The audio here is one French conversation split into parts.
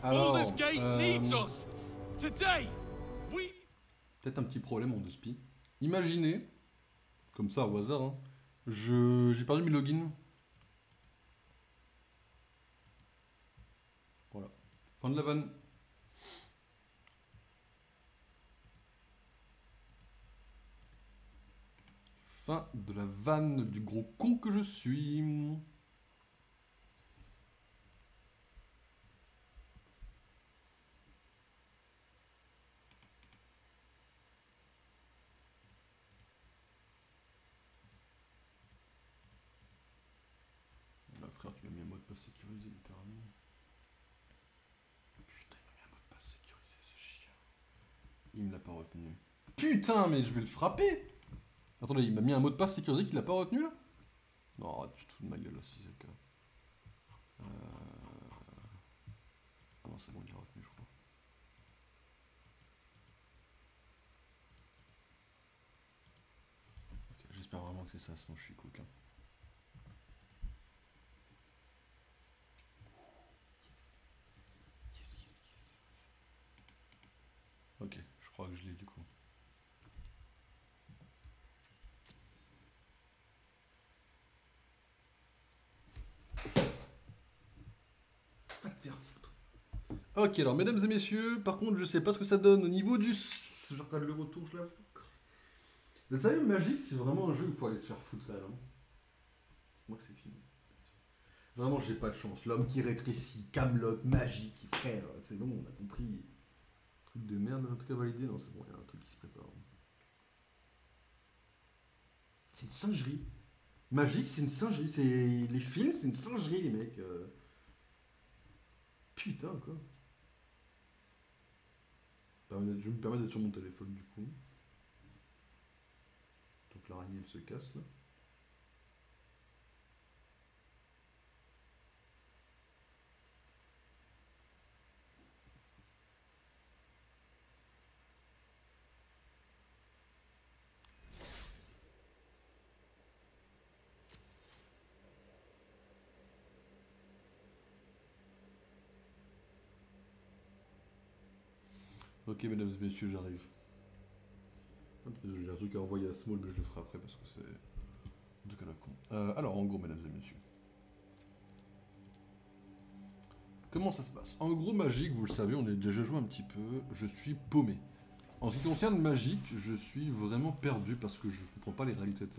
Alors, peut-être un petit problème en 2spi. Imaginez, comme ça au hasard, hein, j'ai perdu mes logins. Voilà. Fin de la vanne. Fin de la vanne du gros con que je suis. Ah, frère, tu m'as mis un mot de passe sécurisé littéralement. Putain, il m'a mis un mot de passe sécurisé ce chien. Il me l'a pas retenu. Putain, mais je vais le frapper. Attendez, il m'a mis un mot de passe sécurisé qu'il a pas retenu là. Non, tu te fous de ma gueule si c'est le cas. Ah non, c'est bon, il l'a retenu, je crois. Ok, j'espère vraiment que c'est ça, sinon je suis coquin. Yes. Ok, je crois que je l'ai du coup. Ok, alors mesdames et messieurs, par contre, je sais pas ce que ça donne au niveau du. Je regarde le retour, je la fous. Vous savez, Magic, c'est vraiment un jeu où il faut aller se faire foutre quand même. C'est moi que c'est fini. Vraiment, j'ai pas de chance. L'homme qui rétrécit, Camelot, Magic, frère, c'est bon, on a compris. Truc de merde, un truc à valider. Non, c'est bon, il y a un truc qui se prépare. C'est une singerie. Magic, c'est une singerie. Les films, c'est une singerie, les mecs. Putain, quoi. Je vais me permettre d'être sur mon téléphone, du coup. Donc l'araignée, elle se casse, là. Ok, mesdames et messieurs, j'arrive. J'ai un truc à envoyer à Small, mais je le ferai après parce que c'est. En tout cas, la con. Alors, en gros, mesdames et messieurs. Comment ça se passe? En gros, Magic, vous le savez, on a déjà joué un petit peu. Je suis paumé. En ce qui concerne Magic, je suis vraiment perdu parce que je ne comprends pas les règles, etc.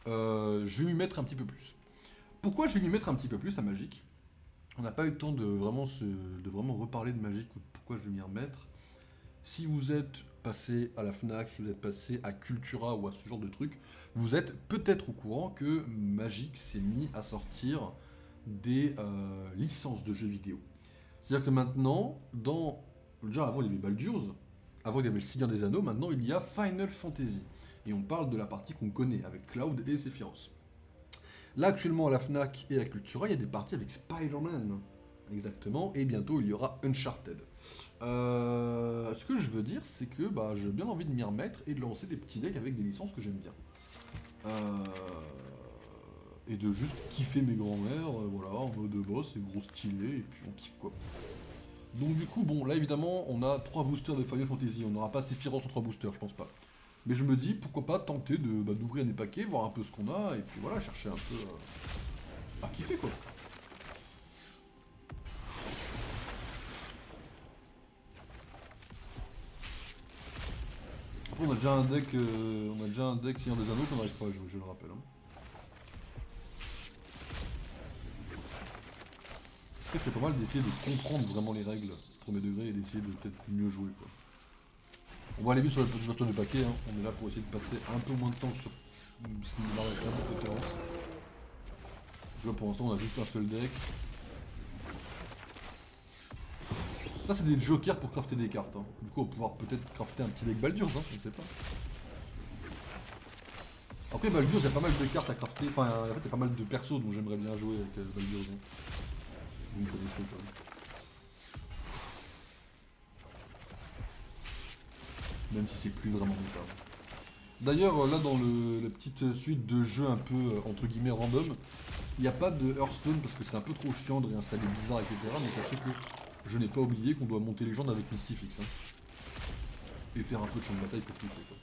Je vais m'y mettre un petit peu plus. Pourquoi je vais m'y mettre un petit peu plus à Magic? On n'a pas eu le temps de vraiment reparler de Magic ou de pourquoi je vais m'y remettre. Si vous êtes passé à la Fnac, si vous êtes passé à Cultura ou à ce genre de truc, vous êtes peut-être au courant que Magic s'est mis à sortir des licences de jeux vidéo. C'est-à-dire que maintenant, déjà avant il y avait Baldur's, avant il y avait le Seigneur des Anneaux, maintenant il y a Final Fantasy. Et on parle de la partie qu'on connaît, avec Cloud et Sephiroth. Là actuellement à la Fnac et à Cultura, il y a des parties avec Spider-Man. Exactement, et bientôt il y aura Uncharted. Ce que je veux dire, c'est que j'ai bien envie de m'y remettre et de lancer des petits decks avec des licences que j'aime bien. Et de juste kiffer mes grands-mères, voilà, en mode boss, c'est gros stylé, et puis on kiffe quoi. Donc du coup, bon, là évidemment, on a 3 boosters de Final Fantasy, on n'aura pas Sephiroth sur 3 boosters, je pense pas. Mais je me dis, pourquoi pas tenter d'ouvrir des paquets, voir un peu ce qu'on a, et puis voilà, chercher un peu à kiffer quoi. Après, on a déjà un deck Seigneur des Anneaux qu'on n'arrive pas à jouer, je le rappelle. Hein. Après, c'est pas mal d'essayer de comprendre vraiment les règles, premier degré, et d'essayer de peut-être mieux jouer quoi. On va aller vite sur la petite version du paquet, hein. On est là pour essayer de passer un peu moins de temps sur ce qui nous arrive de préférence. Tu vois, pour l'instant, on a juste un seul deck. Ça, c'est des jokers pour crafter des cartes. Hein. Du coup, on va pouvoir peut-être crafter un petit deck Baldur's, hein, je ne sais pas. Après, Baldur's, il y a pas mal de cartes à crafter. Enfin, en fait, il y a pas mal de persos dont j'aimerais bien jouer avec Baldur's. Hein. Vous me connaissez, quoi. Même si c'est plus vraiment mon cas. D'ailleurs, là, dans la petite suite de jeux un peu, entre guillemets, random, Il n'y a pas de Hearthstone parce que c'est un peu trop chiant de réinstaller Blizzard, etc. Mais sachez que je n'ai pas oublié qu'on doit monter les gens avec Mystifix. Hein. Et faire un peu de champ de bataille pour tout faire. Quoi.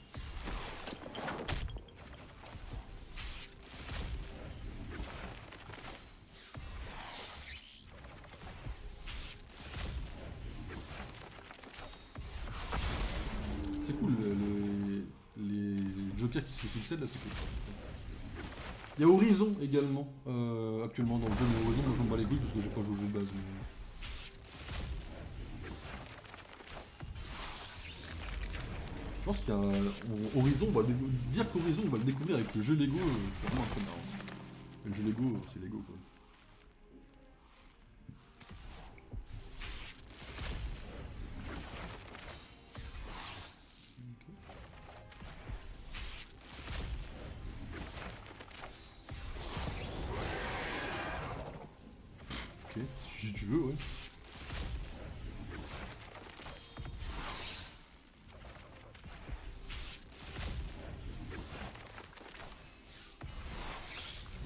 C'est cool, les jokers qui se succèdent là, c'est cool. Il y a Horizon également, actuellement dans le jeu, mais Horizon, moi je m'en bats les couilles parce que j'ai pas joué au jeu de base. Mais... Je pense qu'il y a Horizon, on va dire qu'Horizon, on va le découvrir avec le jeu Lego, je suis vraiment un connard. Le jeu Lego, c'est Lego quoi. Ok, si tu veux, ouais.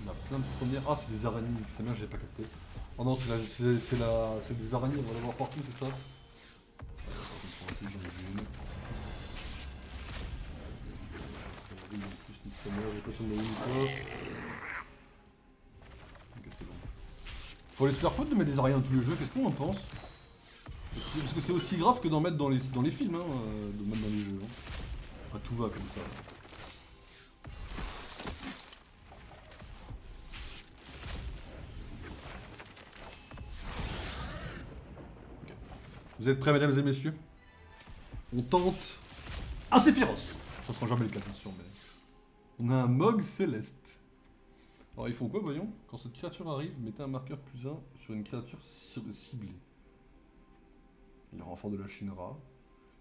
On a plein de premières. Ah, c'est des araignées, c'est bien, j'ai pas capté. Oh non, c'est des araignées, on va les voir partout, c'est ça. Faut aller se faire foutre de mettre des araignées dans tous les jeux, qu'est-ce qu'on en pense? Parce que c'est aussi grave que d'en mettre dans les films, hein, de mettre dans les jeux. Hein. Enfin, tout va comme ça. Okay. Vous êtes prêts, mesdames et messieurs? On tente un Sephiroth. Ça sera jamais le cas, bien sûr, mais... On a un Mog Céleste. Alors, ils font quoi, voyons? Quand cette créature arrive, mettez un marqueur +1 sur une créature ciblée. Les renforts de la Shinra.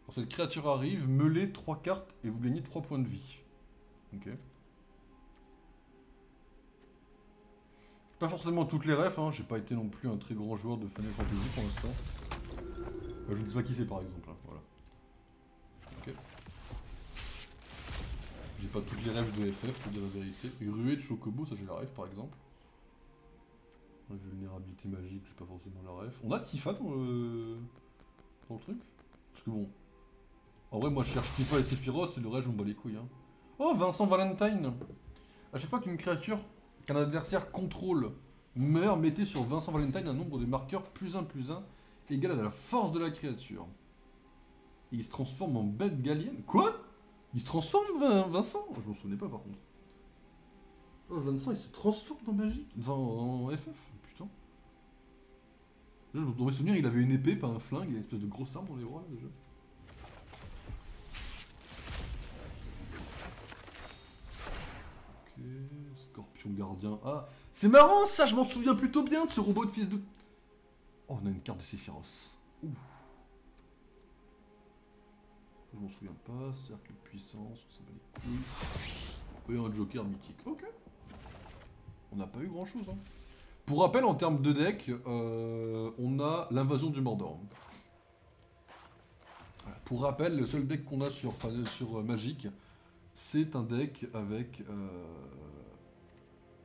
Quand cette créature arrive, meulez 3 cartes et vous gagnez 3 points de vie. Ok. Pas forcément toutes les refs, hein. J'ai pas été non plus un très grand joueur de Final Fantasy pour l'instant. Je ne sais pas qui c'est par exemple, hein. Voilà. Ok. J'ai pas toutes les refs de FF, pour dire la vérité. Ruée de Chocobo, ça j'ai la ref par exemple. Vulnérabilité magique, j'ai pas forcément la ref. On a Tifa dans le truc? Parce que bon... En vrai, moi je cherche Tifa et Sephiroth et le reste je m'en bats les couilles. Hein. Oh, Vincent Valentine! A chaque fois qu'une créature qu'un adversaire contrôle meurt, mettez sur Vincent Valentine un nombre de marqueurs +1 +1 égal à la force de la créature. Et il se transforme en bête galienne. Quoi? Il se transforme, Vincent? Je m'en souvenais pas par contre. Oh, Vincent, il se transforme en magique? Enfin, en FF? Putain. Là, dans mes souvenirs, il avait une épée, pas un flingue, il a une espèce de grosse arme dans les bras, déjà. Ok, Scorpion gardien. Ah, c'est marrant ça, je m'en souviens plutôt bien de ce robot de fils de... Oh, on a une carte de Sephiroth. Ouh. Je m'en souviens pas, cercle de puissance, on s'en bat les couilles. Et un joker mythique. Ok. On n'a pas eu grand chose. Hein. Pour rappel, en termes de deck, on a l'invasion du Mordor. Voilà. Pour rappel, le seul deck qu'on a sur Magic, c'est un deck avec...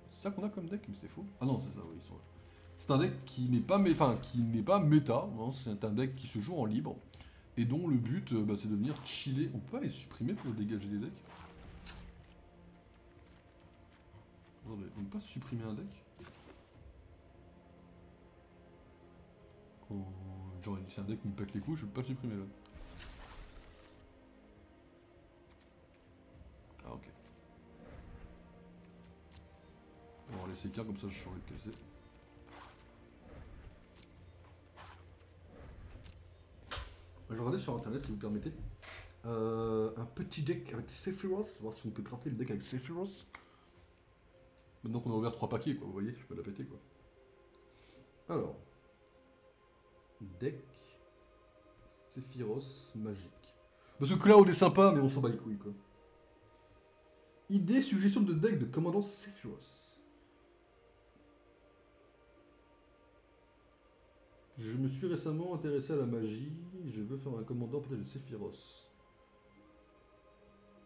C'est ça qu'on a comme deck? Mais c'est faux. Ah non, c'est ça, oui, ils sont là. C'est un deck qui n'est pas, méta, hein. C'est un deck qui se joue en libre. Et dont le but, c'est de venir chiller. On peut pas les supprimer pour dégager des decks? Attendez, on peut pas supprimer un deck? Quand... Genre, c'est un deck qui me pète les couilles, je peux pas le supprimer là. Ah, ok. On va laisser qu'un, comme ça je saurai le casser. Je vais regarder sur internet si vous permettez. Un petit deck avec Sephiroth, voir si on peut crafter le deck avec Sephiroth. Maintenant qu'on a ouvert 3 paquets, quoi, vous voyez, je peux la péter, quoi. Alors. Deck Sephiroth magique. Parce que Cloud est sympa, mais on s'en bat les couilles, quoi. Idée, suggestion de deck de commandant Sephiroth. Je me suis récemment intéressé à la magie, je veux faire un commandant peut-être de Sephiroth.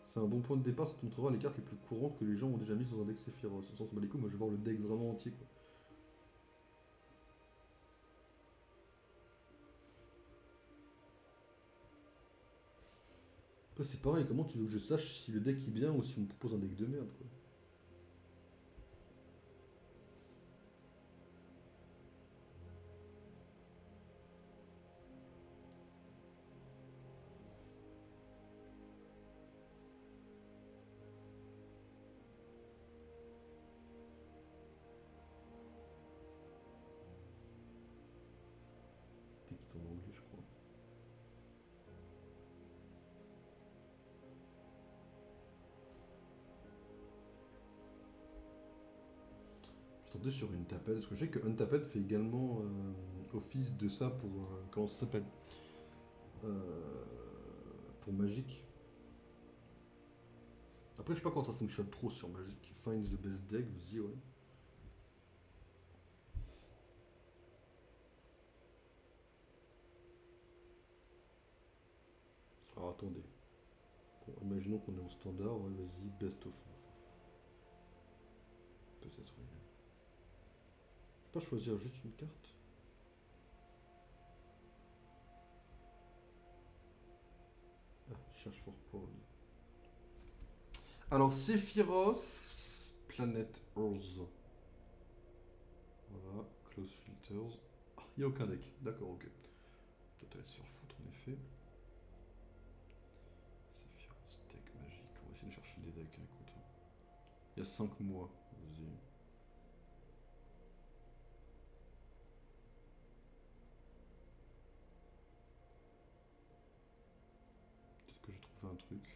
C'est un bon point de départ, ça te montrera les cartes les plus courantes que les gens ont déjà mises dans un deck Sephiroth. Sans s'en bat les couilles, moi je vais voir le deck vraiment entier quoi. Après c'est pareil, comment tu veux que je sache si le deck est bien ou si on me propose un deck de merde quoi. Deck qui est en anglais je crois. J'attendais sur une tapette, parce que je sais que Untaped fait également office de ça pour. Comment ça s'appelle pour Magic. Après, je sais pas quand ça fonctionne trop sur Magic. Find the best deck, vas-y, ouais. Alors attendez. Bon, imaginons qu'on est en standard, ouais, vas-y, best of. Peut-être, oui. Je peux pas choisir juste une carte. Ah, cherche for Paul. Alors, Sephiroth, Planet Earth. Voilà, Close Filters. Ah, il n'y a aucun deck, d'accord, ok. Peut-être aller se faire foutre en effet. Sephiroth, deck magique. On va essayer de chercher des decks, écoute. Il y a 5 mois, vas-y. Peut-être que j'ai trouvé un truc.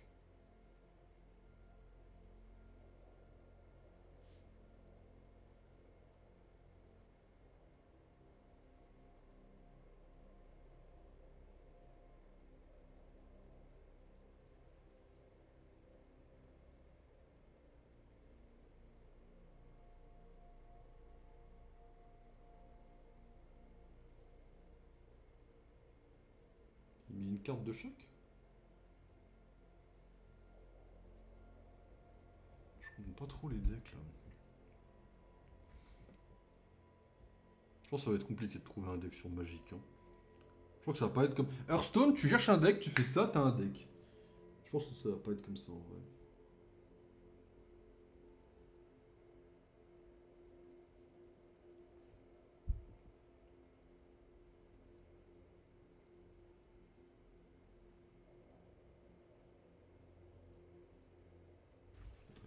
Il met une carte de chaque. Je comprends pas trop les decks là. Je pense que ça va être compliqué de trouver un deck sur Magic. Hein. Je crois que ça va pas être comme. Hearthstone, tu cherches un deck, tu fais ça, t'as un deck. Je pense que ça va pas être comme ça en vrai.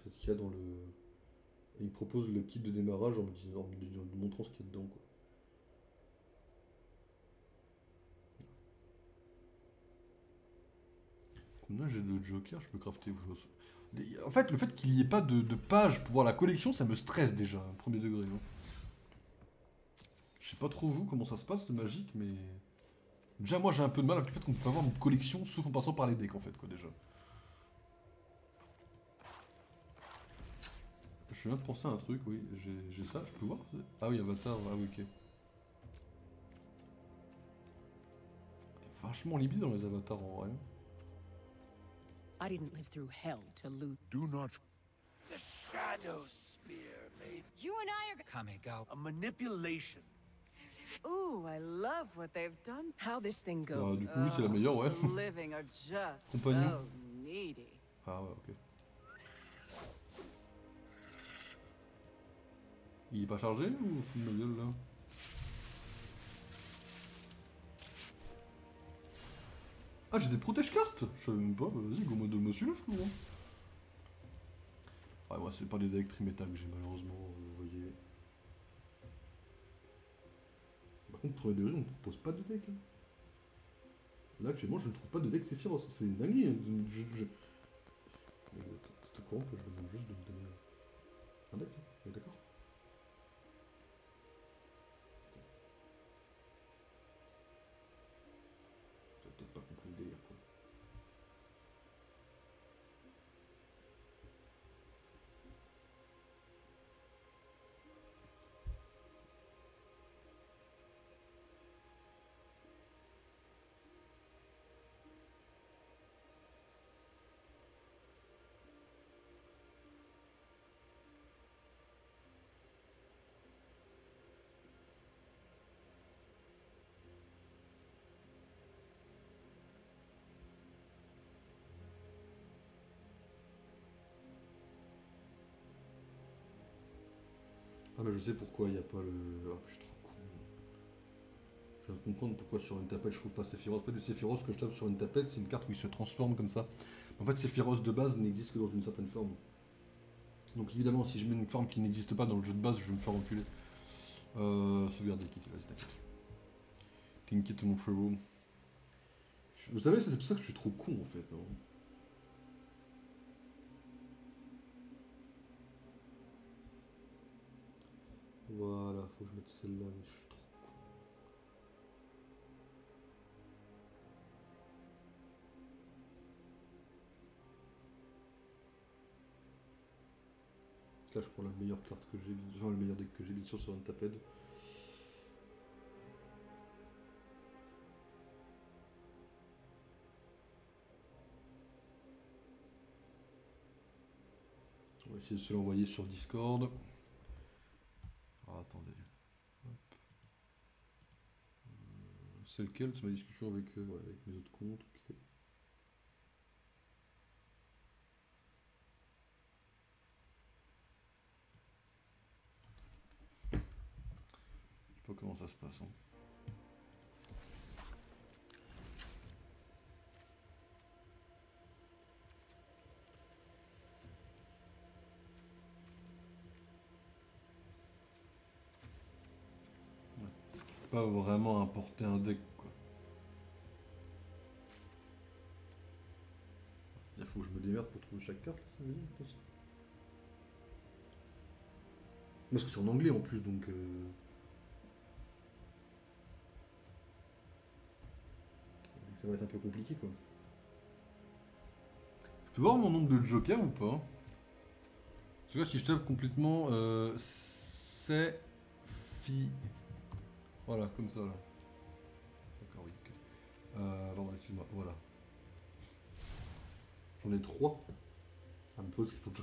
C'est ce qu'il y a dans le. Et il me propose le kit de démarrage en me disant, en me montrant ce qu'il y a dedans quoi. Combien j'ai de jokers, je peux crafter. En fait, le fait qu'il n'y ait pas de page pour voir la collection, ça me stresse déjà, premier degré. Hein. Je sais pas trop vous comment ça se passe, le magique, mais. Déjà, moi j'ai un peu de mal avec le fait qu'on peut pas avoir une collection sauf en passant par les decks en fait, quoi, déjà. Je viens de penser à un truc, oui, j'ai ça, je peux voir. Ah oui, Avatar, ah oui, ok. Vachement limité dans les avatars en vrai. I didn't live through hell to lose. Do not. The Shadow Spear made You and I are. Kamigawa a manipulation. Ooh, I love what they've done. How this thing Ah, goes. du coup, oui, c'est la meilleure, ouais. The living are just Compagnon. so needy. Ah ouais, ok. Il est pas chargé ou fout de ma gueule là? Ah, j'ai des protège-cartes. Je savais même pas, bah, vas-y, go mode de monsieur le flou. Hein. Ouais, moi, c'est pas des decks triméta que j'ai malheureusement, vous voyez. Par contre, premier degré, on ne propose pas de deck. Hein. Là, actuellement, je ne trouve pas de deck Sephiroth. C'est une dinguerie. Hein. C'est au courant que je me demande juste de me donner un deck. Hein. D'accord. J'ai peut-être pas compris le délire, quoi. mais je sais pourquoi il n'y a pas le... Ah, je suis trop con. Je viens de comprendre pourquoi sur une tapette je trouve pas Sephiroth. En fait, le Sephiroth que je tape sur une tapette, c'est une carte où il se transforme comme ça. En fait, Sephiroth de base n'existe que dans une certaine forme. Donc évidemment, si je mets une forme qui n'existe pas dans le jeu de base, je vais me faire enculer. Sauvegarder kit, vas-y, t'inquiète. T'inquiète mon frérot. Vous savez, c'est pour ça que je suis trop con en fait. Hein. Voilà, faut que je mette celle-là, mais je suis trop con. Là, je prends la meilleure carte que j'ai, enfin le meilleur deck que j'ai, bien sûr, sur un taped. On va essayer de se l'envoyer sur Discord. Ah, attendez. Hop. C'est lequel? C'est ma discussion avec, ouais, avec mes autres comptes. Okay. Je sais pas comment ça se passe. Hein. Pas vraiment importer un deck quoi. Il faut que je me démerde pour trouver chaque carte, ça veut dire, je pense. Parce que c'est en anglais en plus donc. Ça va être un peu compliqué quoi. Je peux voir mon nombre de jokers ou pas? Parce que là si je tape complètement c'est fi. Voilà, comme ça là. D'accord, oui, ok. Pardon, excuse-moi, voilà. J'en ai 3. Ça me pose qu'il faut que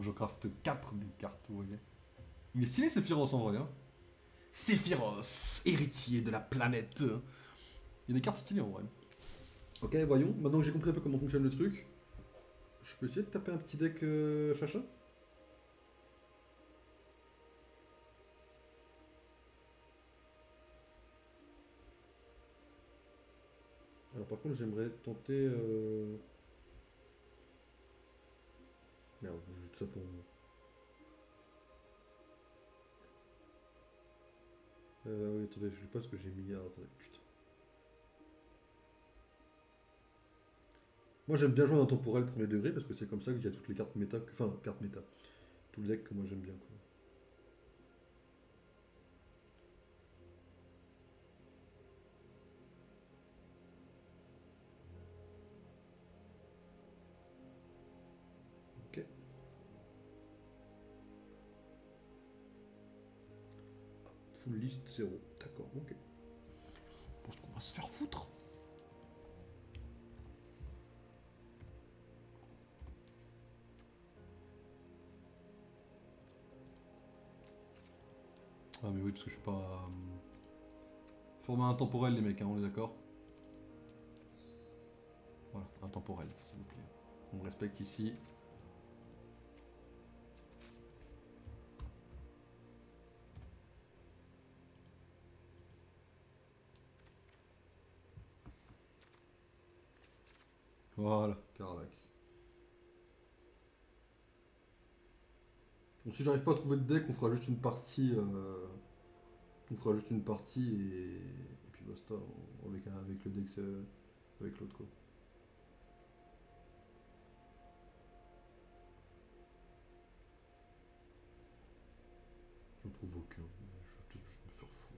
je crafte 4 des cartes, vous voyez. Il est stylé Sephiroth en vrai, hein. Sephiroth, héritier de la planète. Il y a des cartes stylées en vrai. Ok, voyons. Maintenant que j'ai compris un peu comment fonctionne le truc, je peux essayer de taper un petit deck chacha. Alors par contre j'aimerais tenter... Merde, j'ai tout ça pour... oui, attendez, je sais pas ce que j'ai mis. Ah, attendez, putain. Moi j'aime bien jouer en intemporel premier degré parce que c'est comme ça qu'il y a toutes les cartes méta, enfin cartes méta, tout le deck que moi j'aime bien quoi. Ok. Full list 0, d'accord, ok. Je pense qu'on va se faire foutre. Ah mais oui parce que je suis pas... Format intemporel les mecs, hein, on est d'accord? Voilà, intemporel s'il vous plaît. On me respecte ici. Voilà, Carlac. Bon, si j'arrive pas à trouver de deck, on fera juste une partie... On fera juste une partie et puis basta, avec le deck, avec l'autre quoi. J'en trouve aucun, je vais me faire foutre.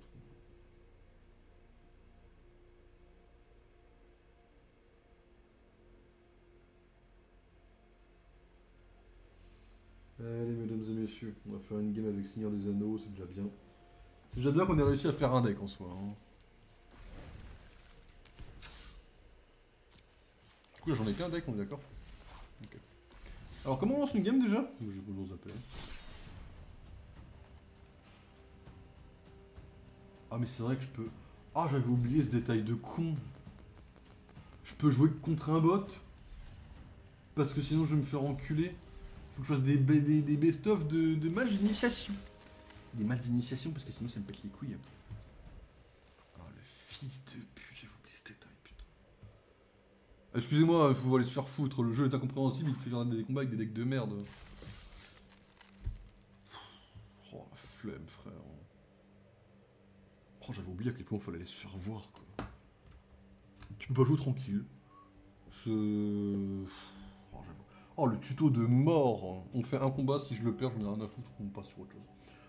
Allez mesdames et messieurs, on va faire une game avec Seigneur des Anneaux, c'est déjà bien. C'est déjà bien qu'on ait réussi à faire un deck en soi. Hein. Du coup j'en ai qu'un deck, on est d'accord? Ok. Alors comment on lance une game déjà? Je vais vous zapper. Ah mais c'est vrai que je peux... Ah j'avais oublié ce détail de con. Je peux jouer contre un bot. Parce que sinon je vais me faire enculer. Faut que je fasse des best-of de match d'initiation. des maths d'initiation parce que sinon ça me pète les couilles. Oh le fils de pute, j'ai oublié ce détail, putain. Excusez-moi, il faut aller se faire foutre, le jeu est incompréhensible, il te fait faire des combats avec des decks de merde. Oh la flemme frère. Oh j'avais oublié à quel point il fallait se faire voir quoi. Tu peux pas jouer tranquille. Oh le tuto de mort. On fait un combat, si je le perds, j'en ai rien à foutre, on passe sur autre chose.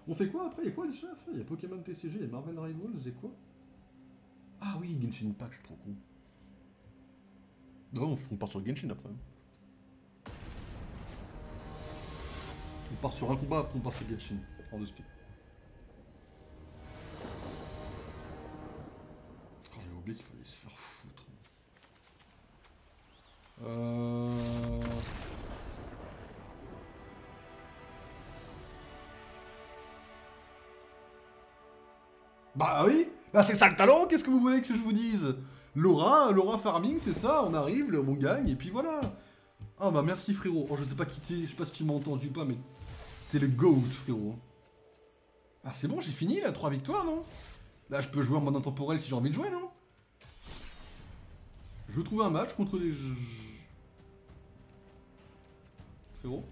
On fait quoi après? Il y a quoi déjà? Il y a Pokémon TCG, il y a Marvel Rivals et quoi? Ah oui, Genshin Impact, je suis trop con. Non, on part sur Genshin après. On part sur un combat, après on part sur Genshin. En deux speed. Oh, j'avais oublié qu'il fallait se faire foutre. Bah oui, bah c'est ça le talent, qu'est-ce que vous voulez que je vous dise? Laura Farming, c'est ça, on arrive, on gagne, et puis voilà. Ah bah merci frérot, oh je sais pas qui t'es, je sais pas si tu m'as entendu ou pas, mais t'es le GOAT frérot. Ah c'est bon, j'ai fini là, 3 victoires non? Là je peux jouer en mode intemporel si j'ai envie de jouer non? Je veux trouver un match contre les... Frérot?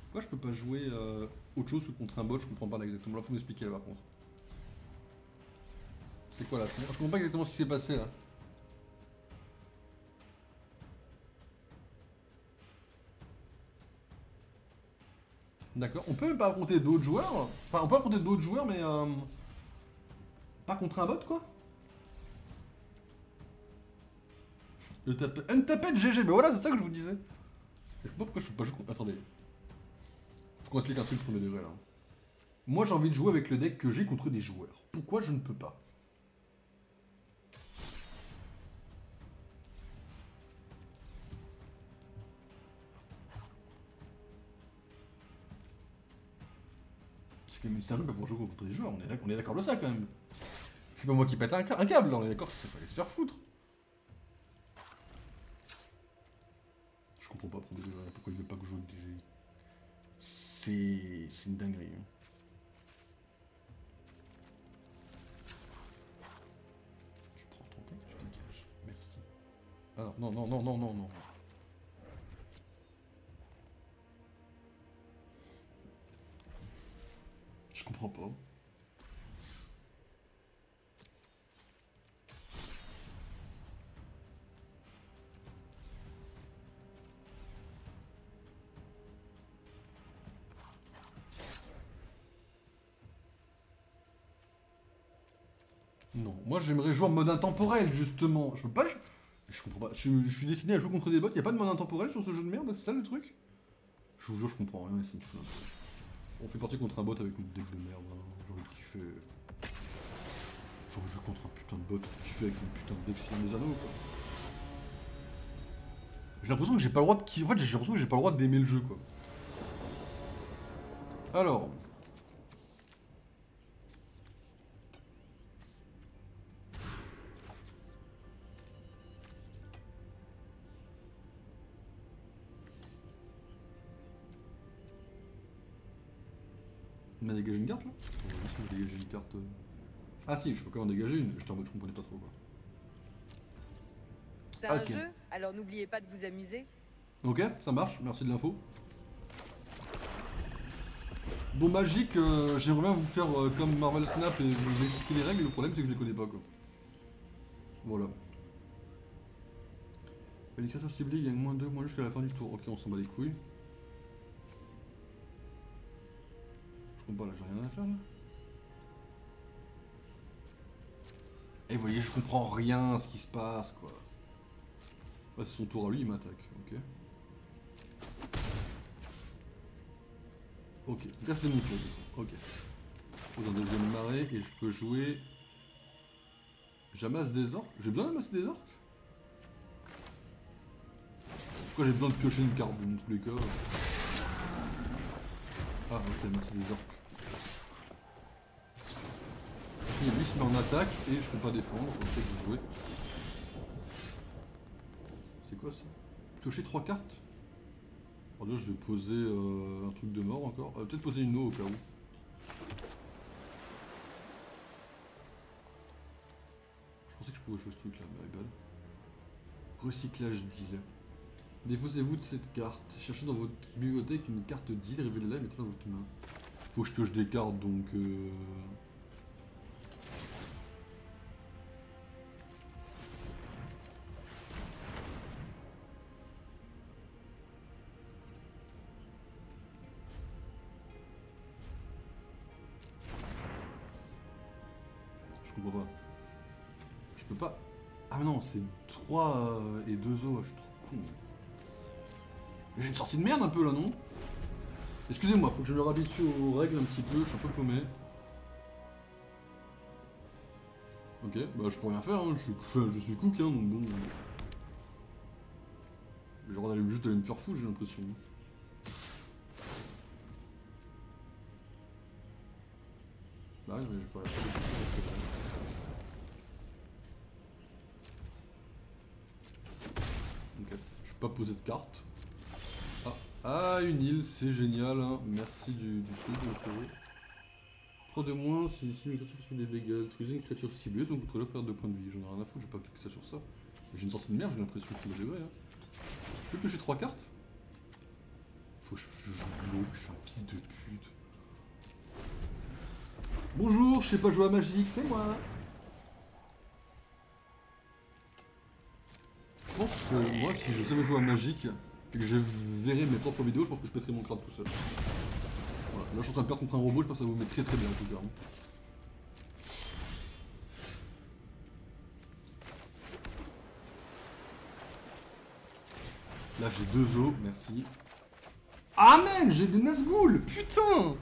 Pourquoi je peux pas jouer autre chose que contre un bot? Je comprends pas là exactement. Là, faut m'expliquer là par contre. C'est quoi là? Je comprends pas exactement ce qui s'est passé là. D'accord. On peut même pas affronter d'autres joueurs. Enfin, on peut affronter d'autres joueurs, mais pas contre un bot quoi. Untaped GG, mais voilà, c'est ça que je vous disais. Je sais pas pourquoi je peux pas jouer contre... Attendez. Faut qu'on explique un truc premier degré là. Moi j'ai envie de jouer avec le deck que j'ai contre des joueurs. Pourquoi je ne peux pas? Parce que c'est un peu pour jouer contre des joueurs, on est d'accord de ça quand même. C'est pas moi qui pète un câble, on est d'accord, c'est pas aller se faire foutre. Je comprends pas pourquoi il veut pas que je joue avec des GI. C'est une dinguerie. Hein. Je prends ton deck, tu dégages. Merci. Alors, non. Je comprends pas. Non, moi j'aimerais jouer en mode intemporel justement. Je peux pas. Je comprends pas. Je suis destiné à jouer contre des bots. Y'a pas de mode intemporel sur ce jeu de merde, c'est ça le truc? Je vous jure, je comprends rien, mais ça me fout un peu. On fait partie contre un bot avec une deck de merde. Hein. J'ai envie de kiffer. J'ai envie de jouer contre un putain de bot qui fait avec une putain de deck Seigneur des Anneaux quoi. J'ai l'impression que j'ai pas le droit de. En fait, j'ai l'impression que j'ai pas le droit d'aimer le jeu quoi. Alors. On a dégagé une carte là? On a dégagé une carte. Ah si, je peux quand même en dégager une. J'étais en mode je comprenais pas trop quoi. C'est un jeu, alors n'oubliez pas de vous amuser. Ok, ça marche, merci de l'info. Bon, Magic, j'aimerais bien vous faire comme Marvel Snap et vous expliquer les règles, le problème c'est que je les connais pas quoi. Voilà. Les créatures ciblées gagnent -2, moins jusqu'à la fin du tour. Ok, on s'en bat les couilles. Je comprends pas là, j'ai rien à faire là. Et vous voyez, je comprends rien à ce qui se passe quoi. Ouais, c'est son tour à lui, il m'attaque, ok. Ok, là c'est mon tour, ok. Je pose un deuxième marée et je peux jouer... J'amasse des orques? J'ai besoin d'amasser des orques? Pourquoi j'ai besoin de piocher une carte dans tous les cas? Ah ok, amasser des orques. Et lui se met en attaque et je peux pas défendre, ok je vais jouer. C'est quoi ça? Piocher 3 cartes? Alors déjà je vais poser un truc de mort encore. Peut-être poser une eau au cas où. Je pensais que je pouvais jouer ce truc là, my bad. Recyclage deal. Défaussez-vous de cette carte. Cherchez dans votre bibliothèque une carte deal, révélez-la et mettez-la dans votre main. Faut que je pioche des cartes donc... Je comprends pas. Je peux pas... Ah non, c'est 3 et 2 os, je suis trop con. Mais j'ai une sortie de merde un peu là, non? Excusez-moi, faut que je me réhabitue aux règles un petit peu, je suis un peu paumé. Ok, bah je peux rien faire, hein. Je suis cook, hein, donc bon... Genre d'aller juste aller me faire foutre, j'ai l'impression. Bah ouais, mais je peux rien faire. Ok, je peux pas poser de carte. Ah, une île, c'est génial, hein. Merci du truc, ok. 3 de moins, si une créature qui se met des dégâts, utiliser une créature ciblée, son contrôleur perd 2 points de vie. J'en ai rien à foutre, je vais pas cliquer ça sur ça. J'ai une sortie de merde, j'ai l'impression que c'est vrai. Hein. Je peux piocher 3 cartes? Faut que je joue de l'eau, je suis un fils de pute. Bonjour, je sais pas jouer à Magic, c'est moi. Je pense que moi, si je savais jouer à Magic et que je verrais mes propres vidéos, je pense que je pèterais mon crâne tout seul. Voilà. Là, je suis en train de perdre contre un robot, je pense que ça vous met très très bien en tout cas. Là, j'ai 2 os, merci. Ah man, j'ai des Nazgûl, putain.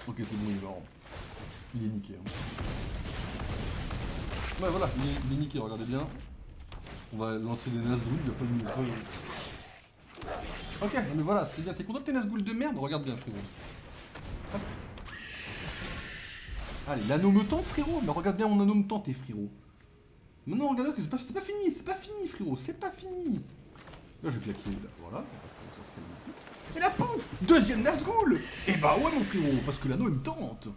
Ok, c'est bon, il est mort. Il est niqué. Hein. Ouais, voilà, il est niqué, regardez bien. On va lancer des Nazgûl, il n'y a pas de milieu. Ok, non mais voilà, c'est bien. T'es content de tes Nazgûl de merde? Regarde bien, frérot. Hop. Allez, l'anneau me tente, frérot. Mais regarde bien mon anneau me tente, frérot. Mais non, regarde, c'est pas fini, frérot, c'est pas fini. Là, je vais claquer, là, voilà. Et la pouf, deuxième Nazgûl. Et bah ouais, mon frérot, parce que l'anneau, il me tente.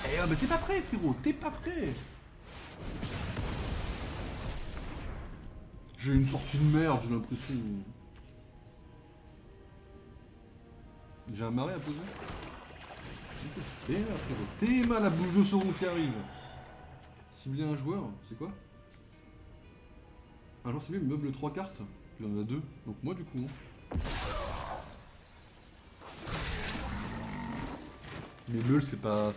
Et bah t'es pas prêt, frérot, t'es pas prêt. J'ai une sortie de merde, j'ai l'impression. J'ai un marais à poser. Et là, frérot, Théma, la bouche de Sauron qui arrive. Cibler un joueur, c'est quoi? Un joueur ciblé meuble 3 cartes. Il en a 2, donc moi du coup. Mais meule c'est pas...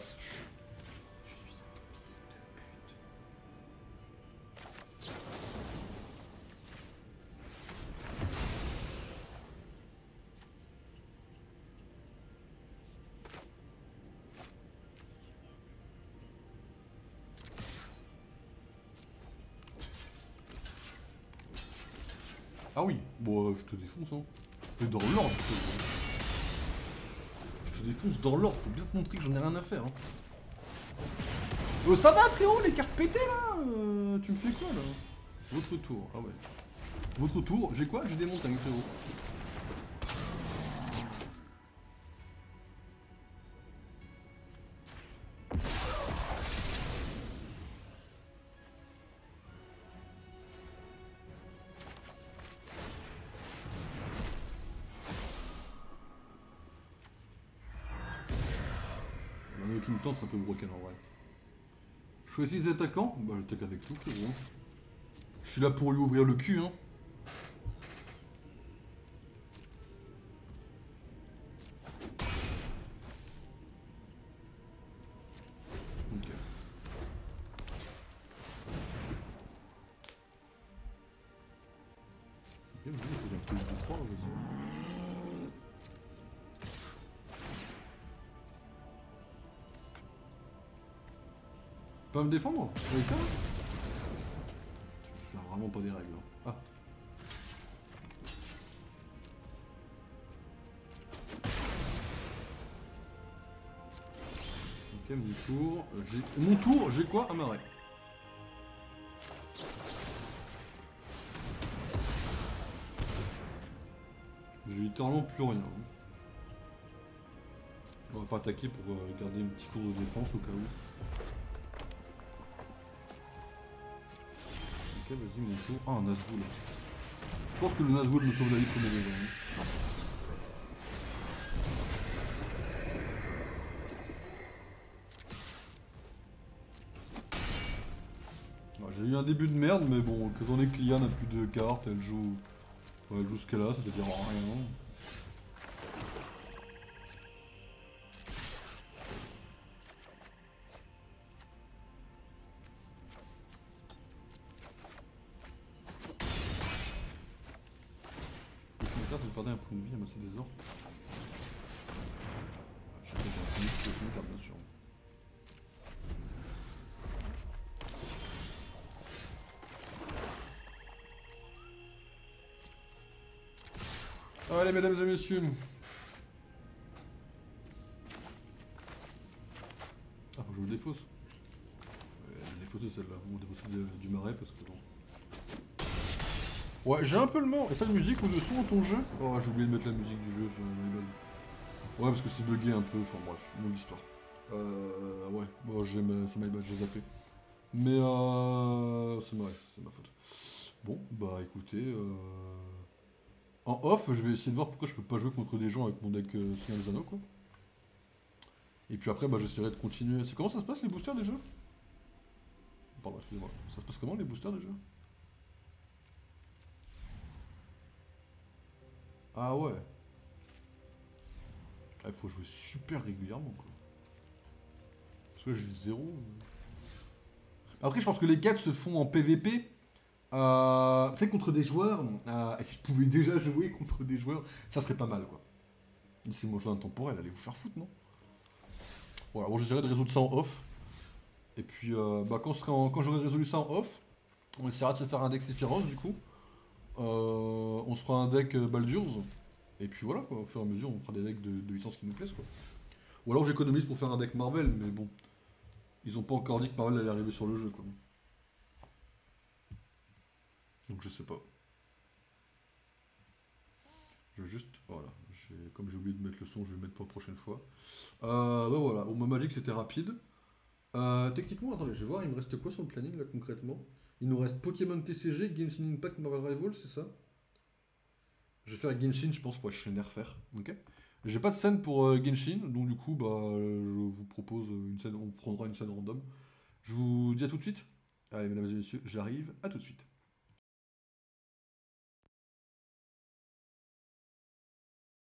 Ah oui, bon je te défonce hein. Mais dans l'ordre, je te défonce dans l'ordre pour bien te montrer que j'en ai rien à faire hein. Ça va frérot, les cartes pétées là tu me fais quoi là? Votre tour, ah ouais. Votre tour, j'ai quoi? J'ai des montagnes frérot. Qui me tente, c'est un peu broken en vrai. Choisis les attaquants. Bah j'attaque avec tout, c'est bon. Je suis là pour lui ouvrir le cul, hein. Ok. Ok, vas-y, pose un truc de 3, vas-y. Pas me défendre avec ça? Je fais vraiment pas des règles. Ah. Ok, mon tour, j'ai quoi? Un marais. j'ai littéralement plus rien. Hein. On va pas attaquer pour garder un petit tour de défense au cas où. Ok, vas-y, mon tour. Ah, un Nazgûl. Je pense que le Nazgûl me sauve la vie premier déjà. Hein. J'ai eu un début de merde, mais bon, étant donné que Lia n'a plus de cartes, elle joue ce qu'elle a, c'est-à-dire rien. Vous perdez un point de vie à masser des ordres. Je sais pas, j'ai un carte bien sûr. Allez mesdames et messieurs. Ah faut que je me défausse. Les fausses celle-là, on va défausser du marais parce que bon. Ouais j'ai un peu le mort, y'a pas de musique ou de son dans ton jeu? Oh j'ai oublié de mettre la musique du jeu, ouais parce que c'est bugué un peu, enfin bref, longue histoire. Ouais, bon c'est my bad, j'ai zappé. Mais c'est ma faute. Bon bah écoutez, en off, je vais essayer de voir pourquoi je peux pas jouer contre des gens avec mon deck Seigneur des Anneaux, quoi. Et puis après, bah, j'essaierai de continuer. C'est comment ça se passe les boosters déjà? Pardon, excusez-moi. Ça se passe comment les boosters déjà? Ah ouais. Il faut jouer super régulièrement, quoi. Parce que là, j'ai 0. Après, je pense que les quêtes se font en PVP. Tu sais, contre des joueurs, et si je pouvais déjà jouer contre des joueurs, ça serait pas mal, quoi. C'est mon jeu intemporel, allez vous faire foutre, non? Voilà, bon, j'essaierai de résoudre ça en off. Et puis, bah, quand j'aurai résolu ça en off, on essaiera de se faire un deck Sephiroth, du coup. On se fera un deck Baldur's. Et puis voilà, quoi, au fur et à mesure, on fera des decks de licence qui nous plaisent, quoi. Ou alors j'économise pour faire un deck Marvel, mais bon. Ils ont pas encore dit que Marvel allait arriver sur le jeu, quoi. Donc je sais pas. Je vais juste... Voilà. Comme j'ai oublié de mettre le son, je vais le mettre pour la prochaine fois. Bah voilà. Bon, ma Magic c'était rapide. Techniquement, attendez, je vais voir, il me reste quoi sur le planning là concrètement? Il nous reste Pokémon TCG, Genshin Impact, Marvel Rivals, c'est ça? Je vais faire Genshin, je pense, pour acheter Nerfer. Ok. J'ai pas de scène pour Genshin, donc du coup, bah, je vous propose une scène, on prendra une scène random. Je vous dis à tout de suite. Allez, mesdames et messieurs, j'arrive, à tout de suite.